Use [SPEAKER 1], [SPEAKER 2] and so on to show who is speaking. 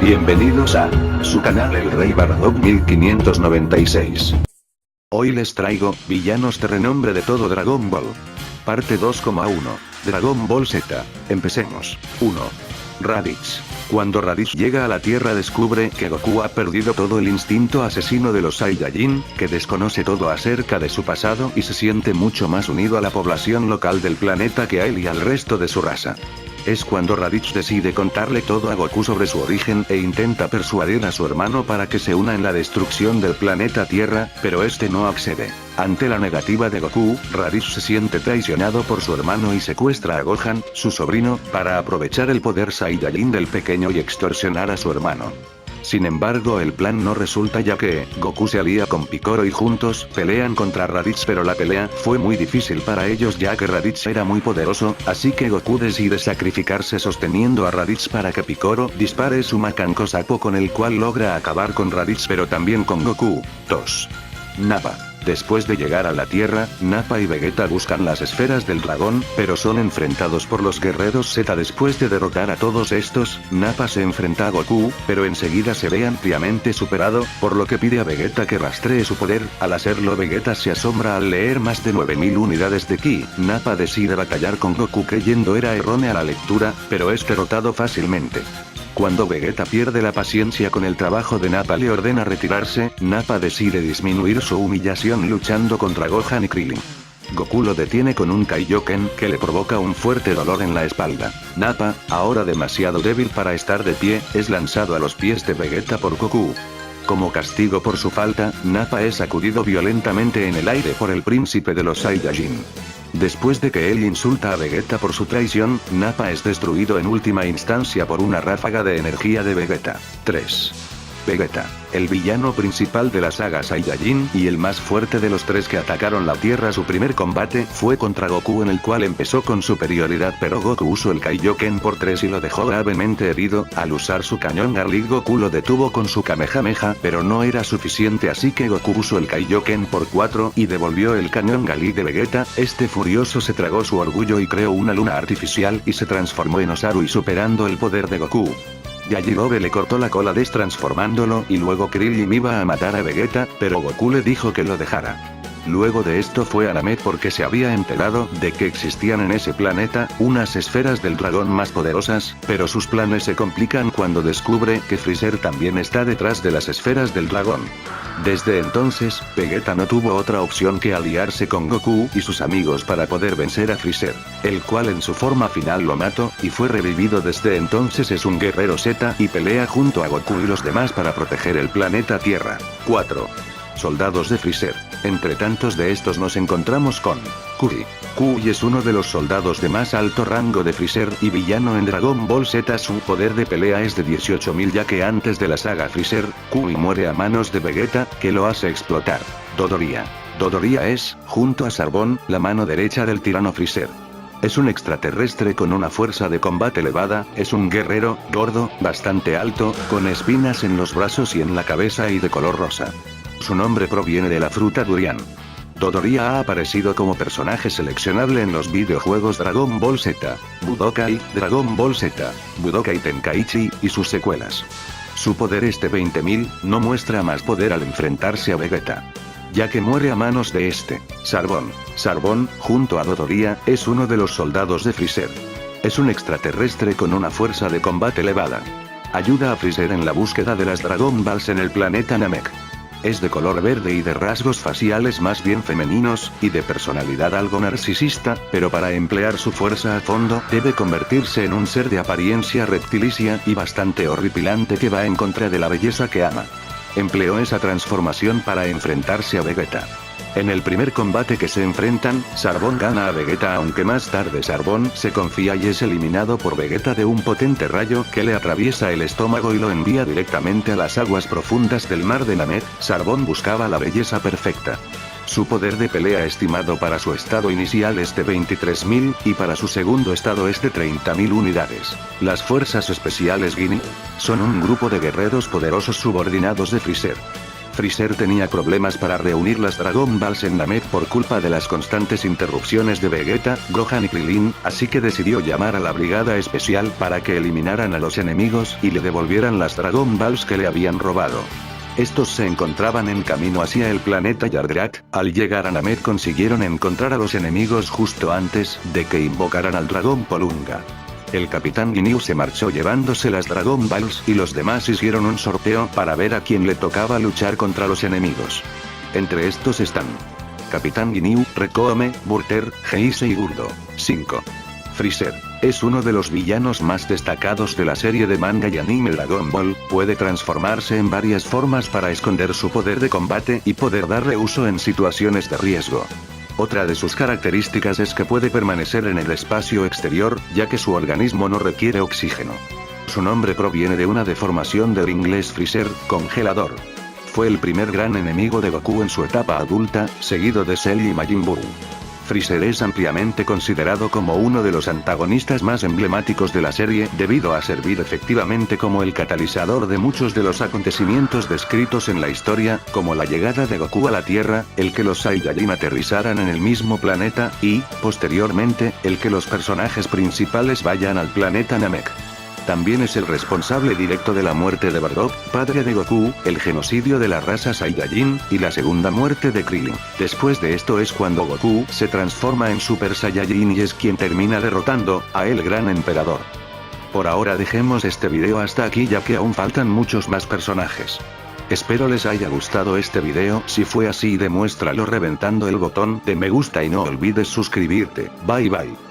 [SPEAKER 1] Bienvenidos a su canal El Rey Bardock 1596. Hoy les traigo villanos de renombre de todo Dragon Ball. Parte 2,1. Dragon Ball Z. Empecemos. 1. Raditz. Cuando Raditz llega a la Tierra descubre que Goku ha perdido todo el instinto asesino de los Saiyajin, que desconoce todo acerca de su pasado y se siente mucho más unido a la población local del planeta que a él y al resto de su raza. Es cuando Raditz decide contarle todo a Goku sobre su origen e intenta persuadir a su hermano para que se una en la destrucción del planeta Tierra, pero este no accede. Ante la negativa de Goku, Raditz se siente traicionado por su hermano y secuestra a Gohan, su sobrino, para aprovechar el poder Saiyajin del pequeño y extorsionar a su hermano. Sin embargo, el plan no resulta ya que Goku se alía con Piccolo y juntos pelean contra Raditz, pero la pelea fue muy difícil para ellos ya que Raditz era muy poderoso, así que Goku decide sacrificarse sosteniendo a Raditz para que Piccolo dispare su Macanco Sapo, con el cual logra acabar con Raditz pero también con Goku. 2. Nappa. Después de llegar a la Tierra, Nappa y Vegeta buscan las esferas del dragón, pero son enfrentados por los guerreros Z. Después de derrotar a todos estos, Nappa se enfrenta a Goku, pero enseguida se ve ampliamente superado, por lo que pide a Vegeta que rastree su poder. Al hacerlo, Vegeta se asombra al leer más de 9000 unidades de Ki. Nappa decide batallar con Goku creyendo era errónea la lectura, pero es derrotado fácilmente. Cuando Vegeta pierde la paciencia con el trabajo de Nappa, le ordena retirarse. Nappa decide disminuir su humillación luchando contra Gohan y Krillin. Goku lo detiene con un Kaioken que le provoca un fuerte dolor en la espalda. Nappa, ahora demasiado débil para estar de pie, es lanzado a los pies de Vegeta por Goku. Como castigo por su falta, Nappa es sacudido violentamente en el aire por el príncipe de los Saiyajin. Después de que él insulta a Vegeta por su traición, Nappa es destruido en última instancia por una ráfaga de energía de Vegeta. 3. Vegeta, el villano principal de la saga Saiyajin y el más fuerte de los tres que atacaron la Tierra. Su primer combate fue contra Goku, en el cual empezó con superioridad, pero Goku usó el Kaioken por 3 y lo dejó gravemente herido. Al usar su cañón Garlic, Goku lo detuvo con su Kamehameha, pero no era suficiente, así que Goku usó el Kaioken por 4 y devolvió el cañón Garlic de Vegeta. Este furioso se tragó su orgullo y creó una luna artificial y se transformó en Osaru, y superando el poder de Goku. Yajirobe le cortó la cola destransformándolo, y luego Krillin iba a matar a Vegeta, pero Goku le dijo que lo dejara. Luego de esto fue a Namek porque se había enterado de que existían en ese planeta unas esferas del dragón más poderosas, pero sus planes se complican cuando descubre que Freezer también está detrás de las esferas del dragón. Desde entonces, Vegeta no tuvo otra opción que aliarse con Goku y sus amigos para poder vencer a Freezer, el cual en su forma final lo mató, y fue revivido. Desde entonces es un guerrero Z y pelea junto a Goku y los demás para proteger el planeta Tierra. 4. Soldados de Freezer. Entre tantos de estos nos encontramos con Kui. Kui es uno de los soldados de más alto rango de Freezer y villano en Dragon Ball Z. Su poder de pelea es de 18.000, ya que antes de la saga Freezer, Kui muere a manos de Vegeta, que lo hace explotar. Dodoria. Dodoria es, junto a Zarbon, la mano derecha del tirano Freezer. Es un extraterrestre con una fuerza de combate elevada, es un guerrero, gordo, bastante alto, con espinas en los brazos y en la cabeza y de color rosa. Su nombre proviene de la fruta durian. Dodoria ha aparecido como personaje seleccionable en los videojuegos Dragon Ball Z, Budokai, Dragon Ball Z, Budokai Tenkaichi, y sus secuelas. Su poder es de 20.000, no muestra más poder al enfrentarse a Vegeta, ya que muere a manos de este. Zarbon. Zarbon, junto a Dodoria, es uno de los soldados de Freezer. Es un extraterrestre con una fuerza de combate elevada. Ayuda a Freezer en la búsqueda de las Dragon Balls en el planeta Namek. Es de color verde y de rasgos faciales más bien femeninos, y de personalidad algo narcisista, pero para emplear su fuerza a fondo, debe convertirse en un ser de apariencia reptilicia y bastante horripilante que va en contra de la belleza que ama. Empleó esa transformación para enfrentarse a Vegeta. En el primer combate que se enfrentan, Zarbon gana a Vegeta, aunque más tarde Zarbon se confía y es eliminado por Vegeta de un potente rayo que le atraviesa el estómago y lo envía directamente a las aguas profundas del mar de Namek. Zarbon buscaba la belleza perfecta. Su poder de pelea estimado para su estado inicial es de 23.000, y para su segundo estado es de 30.000 unidades. Las fuerzas especiales Guinea son un grupo de guerreros poderosos subordinados de Freezer. Freezer tenía problemas para reunir las Dragon Balls en Namek por culpa de las constantes interrupciones de Vegeta, Gohan y Krillin, así que decidió llamar a la Brigada Especial para que eliminaran a los enemigos y le devolvieran las Dragon Balls que le habían robado. Estos se encontraban en camino hacia el planeta Yardrat. Al llegar a Namek consiguieron encontrar a los enemigos justo antes de que invocaran al Dragón Polunga. El Capitán Ginyu se marchó llevándose las Dragon Balls y los demás hicieron un sorteo para ver a quién le tocaba luchar contra los enemigos. Entre estos están Capitán Ginyu, Recoome, Burter, Geise y Gurdo. 5. Freezer. Es uno de los villanos más destacados de la serie de manga y anime Dragon Ball, puede transformarse en varias formas para esconder su poder de combate y poder darle uso en situaciones de riesgo. Otra de sus características es que puede permanecer en el espacio exterior, ya que su organismo no requiere oxígeno. Su nombre proviene de una deformación del inglés freezer, congelador. Fue el primer gran enemigo de Goku en su etapa adulta, seguido de Cell y Majin Buu. Freezer es ampliamente considerado como uno de los antagonistas más emblemáticos de la serie debido a servir efectivamente como el catalizador de muchos de los acontecimientos descritos en la historia, como la llegada de Goku a la Tierra, el que los Saiyajin aterrizaran en el mismo planeta, y, posteriormente, el que los personajes principales vayan al planeta Namek. También es el responsable directo de la muerte de Bardock, padre de Goku, el genocidio de la raza Saiyajin, y la segunda muerte de Krillin. Después de esto es cuando Goku se transforma en Super Saiyajin y es quien termina derrotando a el Gran Emperador. Por ahora dejemos este video hasta aquí ya que aún faltan muchos más personajes. Espero les haya gustado este video, si fue así demuéstralo reventando el botón de me gusta y no olvides suscribirte. Bye bye.